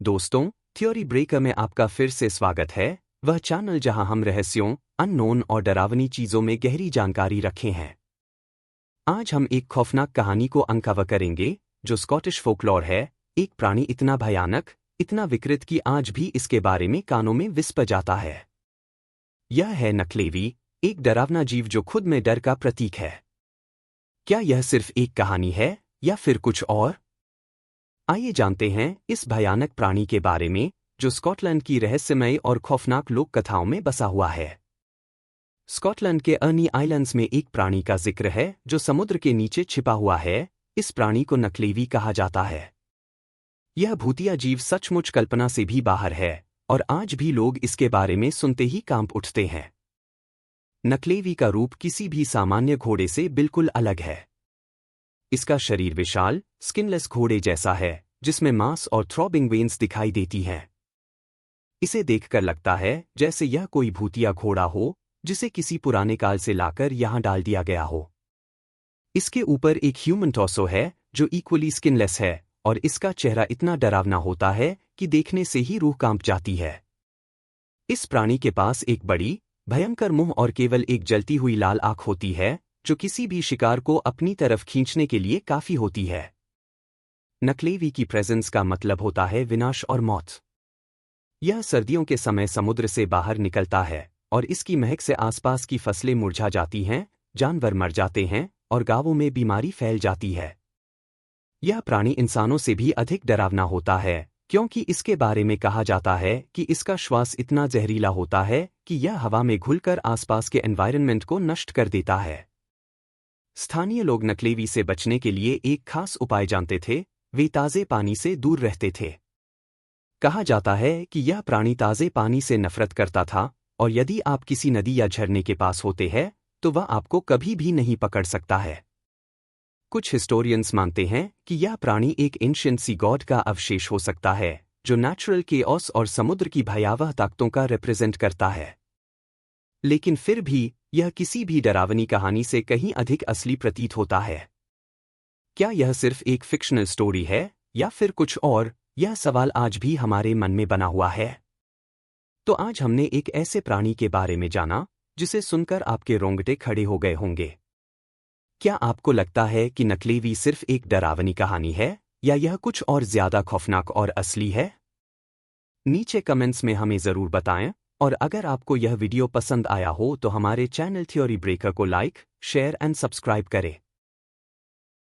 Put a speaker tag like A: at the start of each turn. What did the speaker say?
A: दोस्तों, theory breaker में आपका फिर से स्वागत है। वह चैनल जहां हम रहस्यों, अननोन और डरावनी चीजों में गहरी जानकारी रखे हैं। आज हम एक खौफनाक कहानी को अनकवर करेंगे जो स्कॉटिश फोकलॉर है। एक प्राणी इतना भयानक, इतना विकृत कि आज भी इसके बारे में कानों में विस्पर जाता है। यह है नकलेवी, एक डरावना जीव जो खुद में डर का प्रतीक है। क्या यह सिर्फ एक कहानी है या फिर कुछ और? आइए जानते हैं इस भयानक प्राणी के बारे में जो स्कॉटलैंड की रहस्यमय और खौफनाक लोक कथाओं में बसा हुआ है। स्कॉटलैंड के अर्नी आइलैंड्स में एक प्राणी का जिक्र है जो समुद्र के नीचे छिपा हुआ है। इस प्राणी को नकलेवी कहा जाता है। यह भूतिया जीव सचमुच कल्पना से भी बाहर है और आज भी लोग इसके बारे में सुनते ही कांप उठते हैं। नकलेवी का रूप किसी भी सामान्य घोड़े से बिल्कुल अलग है। इसका शरीर विशाल, स्किनलेस घोड़े जैसा है जिसमें मांस और थ्रॉबिंग वेन्स दिखाई देती हैं। इसे देखकर लगता है जैसे यह कोई भूतिया घोड़ा हो जिसे किसी पुराने काल से लाकर यहां डाल दिया गया हो। इसके ऊपर एक ह्यूमन टॉर्सो है जो इक्वली स्किनलेस है और इसका चेहरा इतना डरावना होता है कि देखने से ही रूह कांप जाती है। इस प्राणी के पास एक बड़ी, भयंकर मुंह और केवल एक जलती हुई लाल आंख होती है जो किसी भी शिकार को अपनी तरफ खींचने के लिए काफी होती है। नकलेवी की प्रेजेंस का मतलब होता है विनाश और मौत। यह सर्दियों के समय समुद्र से बाहर निकलता है और इसकी महक से आसपास की फसलें मुरझा जाती हैं, जानवर मर जाते हैं और गांवों में बीमारी फैल जाती है। यह प्राणी इंसानों से भी अधिक डरावना होता है क्योंकि इसके बारे में कहा जाता है कि इसका श्वास इतना जहरीला होता है कि यह हवा में घुलकर आसपास के एनवायरनमेंट को नष्ट कर देता है। स्थानीय लोग नकलेवी से बचने के लिए एक खास उपाय जानते थे। वे ताज़े पानी से दूर रहते थे। कहा जाता है कि यह प्राणी ताज़े पानी से नफरत करता था और यदि आप किसी नदी या झरने के पास होते हैं तो वह आपको कभी भी नहीं पकड़ सकता है। कुछ हिस्टोरियंस मानते हैं कि यह प्राणी एक एंशिएंट सी गॉड का अवशेष हो सकता है जो नेचुरल केओस और समुद्र की भयावह ताकतों का रिप्रेजेंट करता है। लेकिन फिर भी यह किसी भी डरावनी कहानी से कहीं अधिक असली प्रतीत होता है। क्या यह सिर्फ एक फिक्शनल स्टोरी है या फिर कुछ और? यह सवाल आज भी हमारे मन में बना हुआ है। तो आज हमने एक ऐसे प्राणी के बारे में जाना जिसे सुनकर आपके रोंगटे खड़े हो गए होंगे। क्या आपको लगता है कि नकलेवी सिर्फ एक डरावनी कहानी है या यह कुछ और ज्यादा खौफनाक और असली है? नीचे कमेंट्स में हमें जरूर बताएं। और अगर आपको यह वीडियो पसंद आया हो तो हमारे चैनल थ्योरी ब्रेकर को लाइक, शेयर एंड सब्सक्राइब करें।